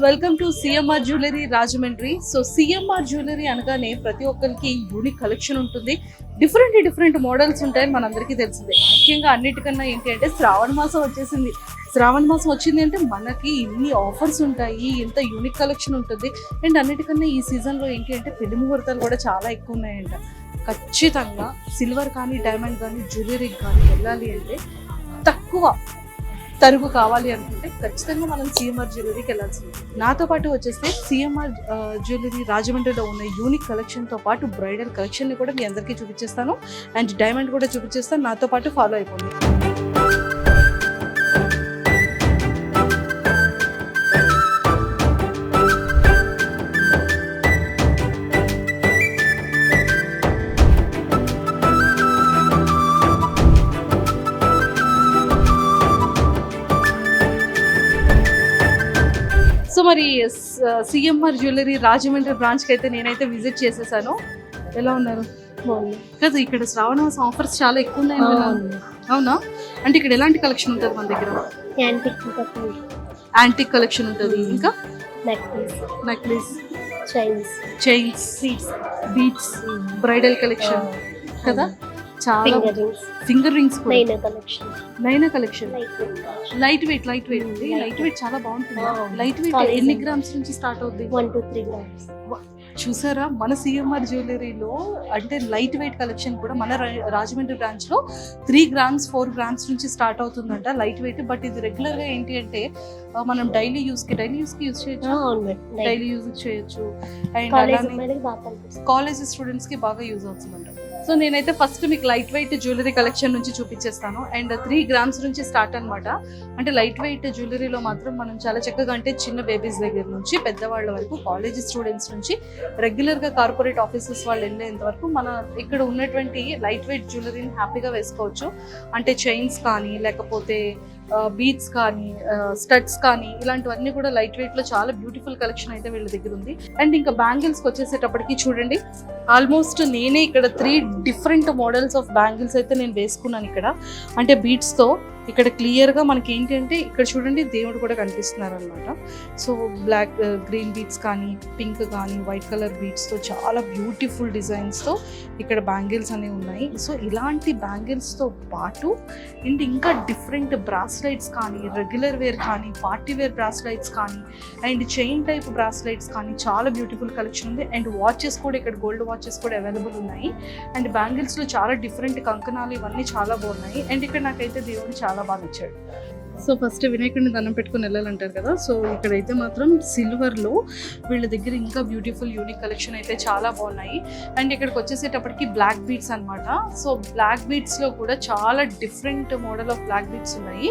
Welcome to CMR jewellery Rajahmundry. So CMR jewellery అనగానే ప్రతి ఒక్కరికి యూనిక్ కలెక్షన్ ఉంటుంది, డిఫరెంట్ మోడల్స్ ఉంటాయని మనందరికీ తెలిసిందే. ముఖ్యంగా అన్నిటికన్నా ఏంటి అంటే శ్రావణ మాసం వచ్చేసింది. శ్రావణ మాసం వచ్చింది అంటే మనకి ఇన్ని ఆఫర్స్ ఉంటాయి, ఇంత యూనిక్ కలెక్షన్ ఉంటుంది. అండ్ అన్నిటికన్నా ఈ సీజన్లో ఏంటి అంటే పెళ్లి ముహూర్తాలు కూడా చాలా ఎక్కువ ఉన్నాయంట. ఖచ్చితంగా సిల్వర్ కానీ డైమండ్ కానీ జ్యువెలరీకి కానీ వెళ్ళాలి అంటే తక్కువ తరుగు కావాలి అనుకుంటే ఖచ్చితంగా మనం సిఎంఆర్ జ్యువెలరీకి వెళ్ళాల్సింది. నాతో పాటు వచ్చేస్తే సిఎంఆర్ జ్యువెలరీ రాజమండ్రిలో ఉన్న యూనిక్ కలెక్షన్తో పాటు బ్రైడల్ కలెక్షన్ని కూడా మీ అందరికీ చూపించేస్తాను అండ్ డైమండ్ కూడా చూపించేస్తాను. నాతో పాటు ఫాలో అయిపోండి. సో మరి సిఎంఆర్ జ్యువెలరీ రాజమండ్రి బ్రాంచ్కి అయితే నేనైతే విజిట్ చేసేసాను. ఎలా ఉన్నారు? కదా ఇక్కడ శ్రావణ మాసం ఆఫర్స్ చాలా ఎక్కువ ఉన్నాయి. అవునా? అంటే ఇక్కడ ఎలాంటి కలెక్షన్ ఉంటుంది మన దగ్గర? యాంటిక్ కలెక్షన్ ఉంటుంది, ఇంకా necklace, chains, beads, bridal collection కదా, చాలా finger rings, Naina collection, light weight ఉంది. లైట్ వెయిట్ చాలా బాగుంటుంది. లైట్ వెయిట్ ఎన్ని గ్రామ్స్ నుంచి స్టార్ట్ అవుతుంది? 1 to 3 grams. చూసారా, మన సిఎంఆర్ జ్యువెలరీలో అంటే లైట్ వెయిట్ కలెక్షన్ కూడా మన రాజమండ్రి బ్రాంచ్ లో 3 grams 4 grams నుంచి స్టార్ట్ అవుతుందంట లైట్ వెయిట్. బట్ ఇది రెగ్యులర్ గా ఏంటి అంటే మనం డైలీ యూజ్ కి యూజ్ చేయొచ్చు, డైలీ యూజ్ చేయొచ్చు. అండ్ కాలేజ్ స్టూడెంట్స్ కి బాగా యూజ్ అవుతుందంట. సో నేనైతే ఫస్ట్ మీకు లైట్ వెయిట్ జ్యువెలరీ కలెక్షన్ నుంచి చూపించేస్తాను. అండ్ 3 grams నుంచి స్టార్ట్ అనమాట. అంటే లైట్ వెయిట్ జ్యువెలరీలో మాత్రం మనం చాలా చక్కగా అంటే చిన్న బేబీస్ దగ్గర నుంచి పెద్దవాళ్ళ వరకు, కాలేజ్ స్టూడెంట్స్ నుంచి రెగ్యులర్గా కార్పొరేట్ ఆఫీసెస్ వాళ్ళు వెళ్ళేంత వరకు మన ఇక్కడ ఉన్నటువంటి లైట్ వెయిట్ జ్యువెలరీని హ్యాపీగా వేసుకోవచ్చు. అంటే చైన్స్ కానీ, లేకపోతే బీడ్స్ కానీ, స్టడ్స్ కానీ, ఇలాంటివన్నీ కూడా లైట్ వెయిట్లో చాలా బ్యూటిఫుల్ కలెక్షన్ అయితే వీళ్ళ దగ్గర ఉంది. అండ్ ఇంకా బ్యాంగిల్స్కి వచ్చేసేటప్పటికి చూడండి, ఆల్మోస్ట్ నేనే ఇక్కడ 3 different మోడల్స్ ఆఫ్ బ్యాంగిల్స్ అయితే నేను వేసుకున్నాను ఇక్కడ. అంటే బీడ్స్తో ఇక్కడ క్లియర్గా మనకి ఏంటి అంటే ఇక్కడ చూడండి దేవుడు కూడా కనిపిస్తున్నారు అనమాట. సో బ్లాక్ గ్రీన్ బీడ్స్ కానీ, పింక్ కానీ, వైట్ కలర్ బీడ్స్తో చాలా బ్యూటిఫుల్ డిజైన్స్తో ఇక్కడ బ్యాంగిల్స్ అనేవి ఉన్నాయి. సో ఇలాంటి బ్యాంగిల్స్తో పాటు అండ్ ఇంకా డిఫరెంట్ బ్రాస్లైట్స్ కానీ, రెగ్యులర్ వేర్ కానీ, పార్టీ వేర్ బ్రాస్లైట్స్ కానీ, అండ్ చైన్ టైప్ బ్రాస్లైట్స్ కానీ చాలా బ్యూటిఫుల్ కలెక్షన్ ఉంది. అండ్ వాచెస్ కూడా ఇక్కడ గోల్డ్ వాచెస్ కూడా అవైలబుల్ ఉన్నాయి. అండ్ బ్యాంగిల్స్లో చాలా డిఫరెంట్ కంకణాలు ఇవన్నీ చాలా బాగున్నాయి. అండ్ ఇక్కడ నాకైతే దేవుడు చాలా బాగా నచ్చాడు. సో ఫస్ట్ వినాయకుడిని దండం పెట్టుకుని వెళ్ళాలంటారు కదా. సో ఇక్కడైతే మాత్రం సిల్వర్లో వీళ్ళ దగ్గర ఇంకా బ్యూటిఫుల్ యూనిక్ కలెక్షన్ అయితే చాలా బాగున్నాయి. అండ్ ఇక్కడికి వచ్చేసేటప్పటికి బ్లాక్ బీడ్స్ అనమాట. సో బ్లాక్ బీడ్స్లో కూడా చాలా different model of black beads ఉన్నాయి.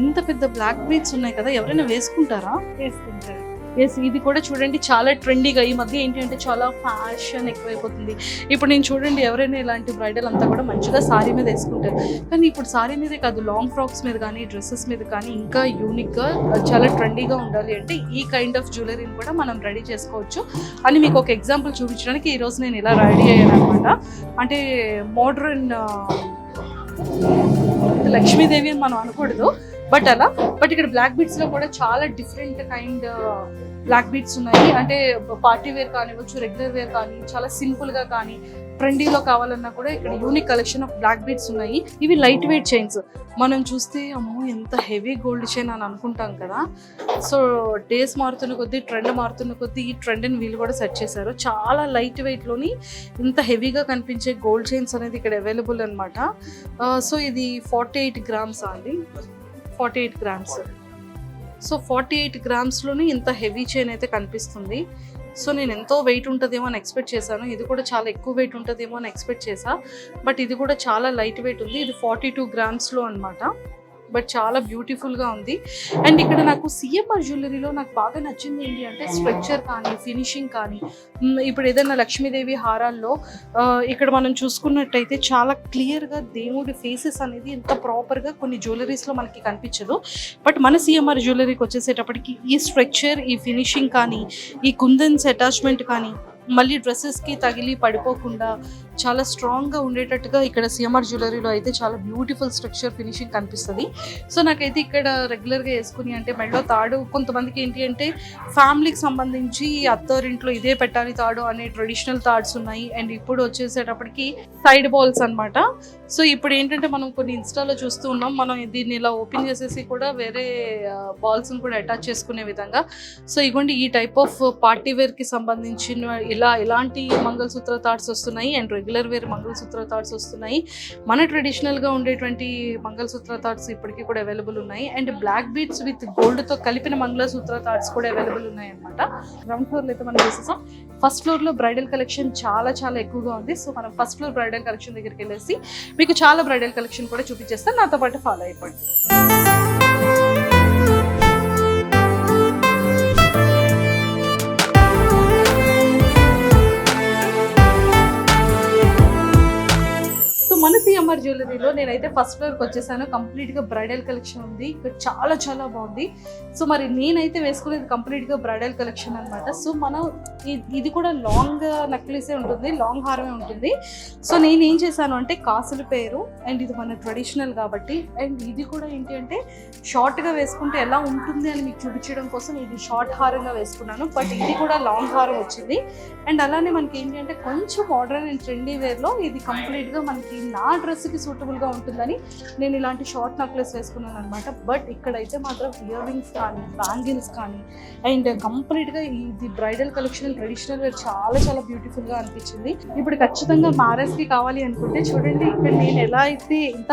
ఇంత పెద్ద బ్లాక్ బీడ్స్ ఉన్నాయి కదా, ఎవరైనా వేసుకుంటారా? వేసుకుంటారు. ఎస్, ఇది కూడా చూడండి చాలా ట్రెండీగా ఈ మధ్య ఏంటి అంటే చాలా ఫ్యాషన్ ఎక్కువైపోతుంది. ఇప్పుడు నేను చూడండి ఎవరైనా ఇలాంటి బ్రైడల్ అంతా కూడా మంచిగా సారీ మీద వేసుకుంటారు. కానీ ఇప్పుడు సారీ మీదే కాదు, లాంగ్ ఫ్రాక్స్ మీద కానీ, డ్రెస్సెస్ మీద కానీ ఇంకా యూనిక్గా చాలా ట్రెండీగా ఉండాలి అంటే ఈ కైండ్ ఆఫ్ జ్యువెలరీని కూడా మనం రెడీ చేసుకోవచ్చు అని మీకు ఒక ఎగ్జాంపుల్ చూపించడానికి ఈరోజు నేను ఇలా రెడీ అయ్యాను అనమాట. అంటే మోడ్రన్ లక్ష్మీదేవి అని మనం అనకూడదు, బట్ అలా. బట్ ఇక్కడ బ్లాక్ బీడ్స్ లో కూడా చాలా డిఫరెంట్ కైండ్ బ్లాక్ బీడ్స్ ఉన్నాయి. అంటే పార్టీ వేర్ కానివ్వచ్చు, రెగ్యులర్ వేర్ కానీ, చాలా సింపుల్ గా కానీ, ట్రెండీలో కావాలన్నా కూడా ఇక్కడ unique collection of black beads ఉన్నాయి. ఇవి లైట్ వెయిట్ చైన్స్. మనం చూస్తే అమ్మో ఎంత హెవీ గోల్డ్ చైన్ అని అనుకుంటాం కదా. సో డేస్ మారుతున్న కొద్దీ, ట్రెండ్ మారుతున్న కొద్దీ ఈ ట్రెండ్ని వీళ్ళు కూడా సెట్ చేశారు. చాలా లైట్ వెయిట్లోని ఇంత హెవీగా కనిపించే గోల్డ్ చైన్స్ అనేది ఇక్కడ అవైలబుల్ అనమాట. సో ఇది 48 grams అండి, 48 grams. సో 48 grams ఇంత హెవీ చైన్ అయితే కనిపిస్తుంది. సో నేను ఎంతో వెయిట్ ఉంటుందేమో అని ఎక్స్పెక్ట్ చేశాను. ఇది కూడా చాలా ఎక్కువ వెయిట్ ఉంటుందేమో అని ఎక్స్పెక్ట్ చేశా. బట్ ఇది కూడా చాలా లైట్ వెయిట్ ఉంది. ఇది 42 grams అనమాట. బట్ చాలా బ్యూటిఫుల్గా ఉంది. అండ్ ఇక్కడ నాకు సిఎంఆర్ జ్యువెలరీలో నాకు బాగా నచ్చింది ఏంటి అంటే స్ట్రక్చర్ కానీ, ఫినిషింగ్ కానీ. ఇప్పుడు ఏదైనా లక్ష్మీదేవి హారాల్లో ఇక్కడ మనం చూసుకున్నట్టయితే చాలా క్లియర్గా దేవుడి ఫేసెస్ అనేది ఎంత ప్రాపర్గా కొన్ని జ్యువెలరీస్లో మనకి కనిపించదు. బట్ మన సిఎంఆర్ జ్యువెలరీకి వచ్చేసేటప్పటికి ఈ స్ట్రక్చర్, ఈ ఫినిషింగ్ కానీ, ఈ కుందన్స్ అటాచ్మెంట్ కానీ మళ్ళీ డ్రెస్సెస్కి తగిలి పడిపోకుండా చాలా స్ట్రాంగ్గా ఉండేటట్టుగా ఇక్కడ సిఎంఆర్ జ్యువెలరీలో అయితే చాలా బ్యూటిఫుల్ స్ట్రక్చర్ ఫినిషింగ్ కనిపిస్తుంది. సో నాకైతే ఇక్కడ రెగ్యులర్గా వేసుకుని అంటే మెడలో తాడు, కొంతమందికి ఏంటి అంటే ఫ్యామిలీకి సంబంధించి అత్తోరింట్లో ఇదే పెట్టాలి తాడు అనే ట్రెడిషనల్ తాడ్స్ ఉన్నాయి. అండ్ ఇప్పుడు వచ్చేసేటప్పటికి సైడ్ బాల్స్ అనమాట. సో ఇప్పుడు ఏంటంటే మనం కొన్ని ఇన్స్టాలో చూస్తూ ఉన్నాం, మనం దీన్ని ఇలా ఓపెన్ చేసేసి కూడా వేరే బాల్స్ని కూడా అటాచ్ చేసుకునే విధంగా. సో ఇగోండి ఈ టైప్ ఆఫ్ పార్టీ వేర్కి సంబంధించిన ఇలాంటి మంగళసూత్ర థాట్స్ వస్తున్నాయి. అండ్ రెగ్యులర్ వేర్ మంగళసూత్ర థాట్స్ వస్తున్నాయి. మన ట్రెడిషనల్గా ఉండేటువంటి మంగళసూత్ర థాట్స్ ఇప్పటికీ కూడా అవైలబుల్ ఉన్నాయి. అండ్ బ్లాక్ బీడ్స్ విత్ గోల్డ్తో కలిపిన మంగళసూత్ర థాట్స్ కూడా అవైలబుల్ ఉన్నాయి అనమాట. గ్రౌండ్ ఫ్లోర్లో అయితే మనం చూసేసాం. ఫస్ట్ ఫ్లోర్లో బ్రైడల్ కలెక్షన్ చాలా చాలా ఎక్కువగా ఉంది. సో మనం ఫస్ట్ ఫ్లోర్ బ్రైడల్ కలెక్షన్ దగ్గరికి వెళ్ళేసి మీకు చాలా బ్రైడల్ కలెక్షన్ కూడా చూపించేస్తాను. నాతో పాటు ఫాలో అయిపోండి. మన సిఎంఆర్ జ్యువెలరీలో నేనైతే ఫస్ట్ ఫ్లోర్కి వచ్చేసాను. కంప్లీట్గా బ్రైడల్ కలెక్షన్ ఉంది. ఇక్కడ చాలా చాలా బాగుంది. సో మరి నేనైతే వేసుకునేది కంప్లీట్గా బ్రైడల్ కలెక్షన్ అనమాట. సో మనం ఇది కూడా లాంగ్ నెక్లెసే ఉంటుంది, లాంగ్ హారమే ఉంటుంది. సో నేను ఏం చేశాను అంటే కాసుల పేరు, అండ్ ఇది మన ట్రెడిషనల్ కాబట్టి, అండ్ ఇది కూడా ఏంటి అంటే షార్ట్గా వేసుకుంటే ఎలా ఉంటుంది అని మీకు చూపించడం కోసం ఇది షార్ట్ హారంగా వేసుకున్నాను. బట్ ఇది కూడా లాంగ్ హారం వచ్చింది. అండ్ అలానే మనకి ఏంటి అంటే కొంచెం మోడర్న్ అండ్ ట్రెండీ వేర్లో ఇది కంప్లీట్గా మనకి నా డ్రెస్కి సూటబుల్గా ఉంటుందని నేను ఇలాంటి షార్ట్ నెక్లెస్ వేసుకున్నాను అనమాట. బట్ ఇక్కడైతే మాత్రం ఇయర్ రింగ్స్ కానీ బ్యాంగిల్స్ కానీ అండ్ కంప్లీట్గా ఇది బ్రైడల్ కలెక్షన్ ట్రెడిషనల్ వేర్ చాలా చాలా బ్యూటిఫుల్గా అనిపించింది. ఇప్పుడు ఖచ్చితంగా మ్యారేజ్కి కావాలి అనుకుంటే చూడండి, ఇక్కడ నేను ఎలా అయితే ఇంత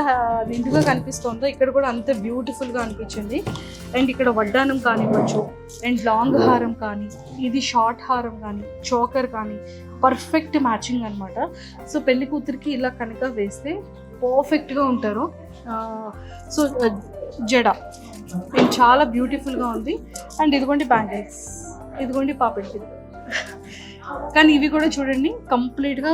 నిండుగా కనిపిస్తుందో ఇక్కడ కూడా అంత బ్యూటిఫుల్గా అనిపించింది. అండ్ ఇక్కడ వడ్డానం కానివ్వచ్చు, అండ్ లాంగ్ హారం కానీ, ఇది షార్ట్ హారం కానీ, చోకర్ కానీ పర్ఫెక్ట్ మ్యాచింగ్ అనమాట. సో పెళ్లి కూతురికి ఇలా కనుక వేస్తే పర్ఫెక్ట్గా ఉంటారు. సో జడ ఇది చాలా బ్యూటిఫుల్గా ఉంది. అండ్ ఇదిగోండి బ్యాంగిల్స్, ఇదిగోండి పాపెట్టి. కానీ ఇవి కూడా చూడండి కంప్లీట్గా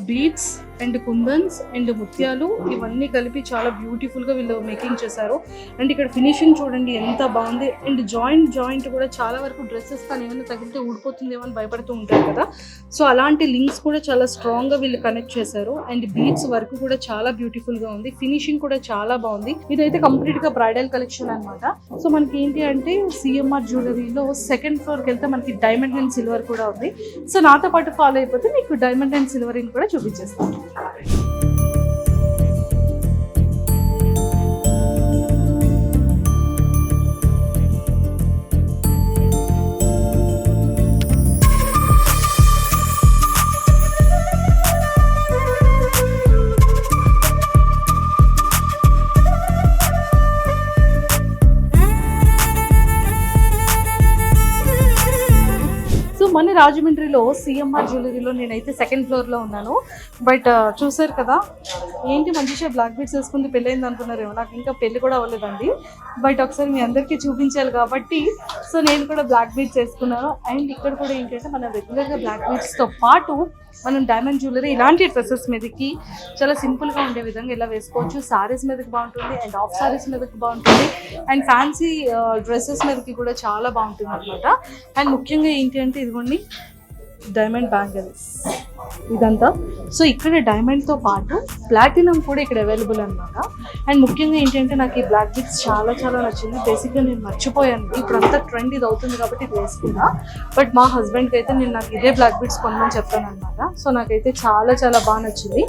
బీడ్స్ అండ్ కుందన్స్ అండ్ ముత్యాలు ఇవన్నీ కలిపి చాలా బ్యూటిఫుల్గా వీళ్ళు మేకింగ్ చేశారు. అండ్ ఇక్కడ ఫినిషింగ్ చూడండి ఎంత బాగుంది. అండ్ జాయింట్ కూడా చాలా వరకు డ్రెస్సెస్ కానీ ఏమైనా తగిలితే ఊడిపోతుందేమో అని భయపడుతూ ఉంటారు కదా. సో అలాంటి లింక్స్ కూడా చాలా స్ట్రాంగ్గా వీళ్ళు కనెక్ట్ చేశారు. అండ్ బీడ్స్ వర్క్ కూడా చాలా బ్యూటిఫుల్గా ఉంది. ఫినిషింగ్ కూడా చాలా బాగుంది. ఇదైతే కంప్లీట్గా బ్రైడల్ కలెక్షన్ అనమాట. సో మనకి ఏంటి అంటే సిఎంఆర్ జ్యువెలరీలో సెకండ్ ఫ్లోర్కి వెళ్తే మనకి డైమండ్ అండ్ సిల్వర్ కూడా ఉంది. సో నాతో పాటు ఫాలో అయిపోతే మీకు డైమండ్ అండ్ సిల్వర్ కూడా చూపించేస్తాను. మన రాజమండ్రిలో సిఎంఆర్ జ్యువెలరీలో నేనైతే సెకండ్ ఫ్లోర్లో ఉన్నాను. బట్ చూసారు కదా ఏంటి మంచిగా బ్లాక్ బీడ్స్ వేసుకుంది పెళ్ళైంది అనుకున్నారేమో. నాకు ఇంకా పెళ్ళి కూడా అవ్వలేదండి. బట్ ఒకసారి మీ అందరికీ చూపించాలి కాబట్టి సో నేను కూడా బ్లాక్ బీడ్స్ వేసుకున్నాను. అండ్ ఇక్కడ కూడా ఏంటంటే మనం రెగ్యులర్గా బ్లాక్ బీడ్స్తో పాటు మనం డైమండ్ జ్యువెలరీ ఇలాంటి డ్రెస్సెస్ మీదకి చాలా సింపుల్గా ఉండే విధంగా ఇలా వేసుకోవచ్చు. శారీస్ మీదకి బాగుంటుంది, అండ్ ఆఫ్ శారీస్ మీదకి బాగుంటుంది, అండ్ ఫ్యాన్సీ డ్రెస్సెస్ మీదకి కూడా చాలా బాగుంటుంది అనమాట. అండ్ ముఖ్యంగా ఏంటి అంటే ఇదిగోండి డైమండ్ బ్యాంగిల్స్ ఇదంతా. సో ఇక్కడ డైమండ్తో పాటు ప్లాటినం కూడా ఇక్కడ అవైలబుల్ అనమాట. అండ్ ముఖ్యంగా ఏంటంటే నాకు ఈ బ్లాక్ బీడ్స్ చాలా చాలా నచ్చింది. బేసిక్గా నేను మర్చిపోయాను, ఇప్పుడు అంతా ట్రెండ్ ఇది అవుతుంది కాబట్టి ఇది వేసుకున్నా. బట్ మా హస్బెండ్కి అయితే నేను నాకు ఇదే బ్లాక్ బీడ్స్ కొనమని చెప్పాను అనమాట. సో నాకైతే చాలా చాలా బాగా నచ్చింది.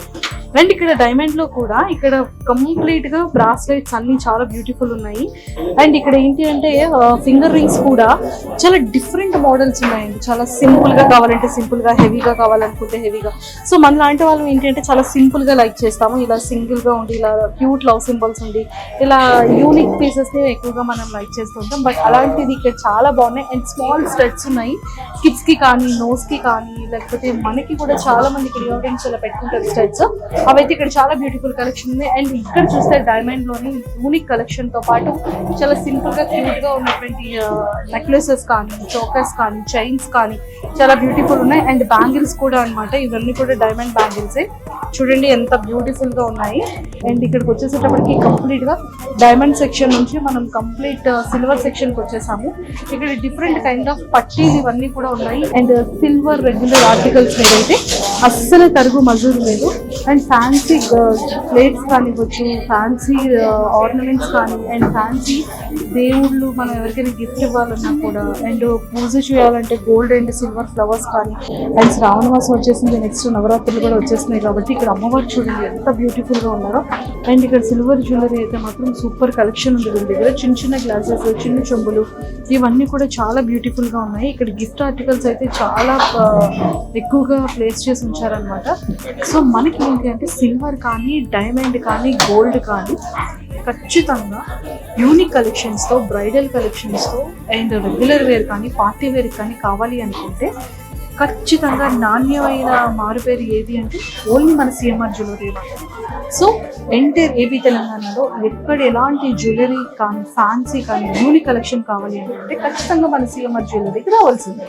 అండ్ ఇక్కడ డైమండ్లో కూడా ఇక్కడ కంప్లీట్గా బ్రాస్లెట్స్ అన్నీ చాలా బ్యూటిఫుల్ ఉన్నాయి. అండ్ ఇక్కడ ఏంటి అంటే ఫింగర్ రింగ్స్ కూడా చాలా డిఫరెంట్ మోడల్స్ ఉన్నాయండి. చాలా సింపుల్గా కావాలంటే సింపుల్గా, హెవీగా కావాలనుకుంటే హెవీగా. సో మన లాంటి వాళ్ళు ఏంటంటే చాలా సింపుల్గా లైక్ చేస్తాము. ఇలా సింగిల్గా ఉండి ఇలా క్యూట్ లవ్ సింబల్స్ ఉండి ఇలా యూనిక్ పీసెస్ని ఎక్కువగా మనం లైక్ చేస్తుంటాం. బట్ అలాంటిది ఇక్కడ చాలా బాగున్నాయి. అండ్ స్మాల్ స్టడ్స్ ఉన్నాయి కిడ్స్కి కానీ, నోస్కి కానీ, లేకపోతే మనకి కూడా చాలా మంది ఇక్కడ ఇయర్ రింగ్స్ ఇలా పెట్టుకుంటారు స్టడ్స్. అవైతే ఇక్కడ చాలా బ్యూటిఫుల్ కలెక్షన్ ఉంది. అండ్ ఇక్కడ చూస్తే డైమండ్లోని యూనిక్ కలెక్షన్తో పాటు చాలా సింపుల్గా క్యూట్గా ఉన్నటువంటి నెక్లెసెస్ కానీ, చోకర్స్ కానీ, చైన్స్ కానీ చాలా బ్యూటిఫుల్ ఉన్నాయి. అండ్ బ్యాంగిల్స్ కూడా అనమాట. ఇవన్నీ కూడా డైమండ్ బ్యాంగిల్సే. చూడండి ఎంత బ్యూటిఫుల్గా ఉన్నాయి. అండ్ ఇక్కడికి వచ్చేసేటప్పటికి కంప్లీట్గా డైమండ్ సెక్షన్ నుంచి మనం కంప్లీట్ సిల్వర్ సెక్షన్ కి వచ్చేసాము. ఇక్కడ డిఫరెంట్ కైండ్ ఆఫ్ పట్టీలు ఇవన్నీ కూడా ఉన్నాయి. అండ్ సిల్వర్ రెగ్యులర్ ఆర్టికల్స్ మీద అయితే అస్సలు తరుగు మజూరు లేదు. అండ్ ఫ్యాన్సీ ప్లేట్స్ కానివ్వచ్చు, ఫ్యాన్సీ ఆర్నమెంట్స్ కానీ, అండ్ ఫ్యాన్సీ దేవుళ్ళు మనం ఎవరికైనా గిఫ్ట్ ఇవ్వాలన్నా కూడా, అండ్ పూజ చేయాలంటే గోల్డ్ అండ్ సిల్వర్ ఫ్లవర్స్ కానీ. అండ్ శ్రావణ మాసం వచ్చేసింది, నెక్స్ట్ నవరాత్రులు కూడా వచ్చేస్తున్నాయి కాబట్టి ఇక్కడ అమ్మవారు చూడండి ఎంత బ్యూటిఫుల్ గా ఉన్నారో. అండ్ ఇక్కడ సిల్వర్ జ్యువెలరీ అయితే మాత్రం సూపర్ కలెక్షన్ ఉంది వీళ్ళ దగ్గర. చిన్న చిన్న గ్లాసెస్, చిన్న చెంబులు ఇవన్నీ కూడా చాలా బ్యూటిఫుల్ గా ఉన్నాయి. ఇక్కడ గిఫ్ట్ ఆర్టికల్స్ అయితే చాలా ఎక్కువగా ప్లేస్ చేసి ఉంచారనమాట. సో మనకి ఏంటి అంటే సిల్వర్ కానీ, డైమండ్ కానీ, గోల్డ్ కానీ ఖచ్చితంగా యూనిక్ కలెక్షన్స్తో, బ్రైడల్ కలెక్షన్స్తో, అండ్ రెగ్యులర్ వేర్ కానీ, పార్టీ వేర్ కానీ కావాలి అనుకుంటే ఖచ్చితంగా నాణ్యమైన మారుపేరు ఏది అంటే ఓన్లీ మన CMR jewellery. So entire AP తెలంగాణలో ఎక్కడ ఎలాంటి జ్యువెలరీ కానీ, ఫ్యాన్సీ కానీ, యూనిక్ కలెక్షన్ కావాలి అంటే ఖచ్చితంగా మన సిఎంఆర్ జ్యువెలరీకి రావాల్సిందే.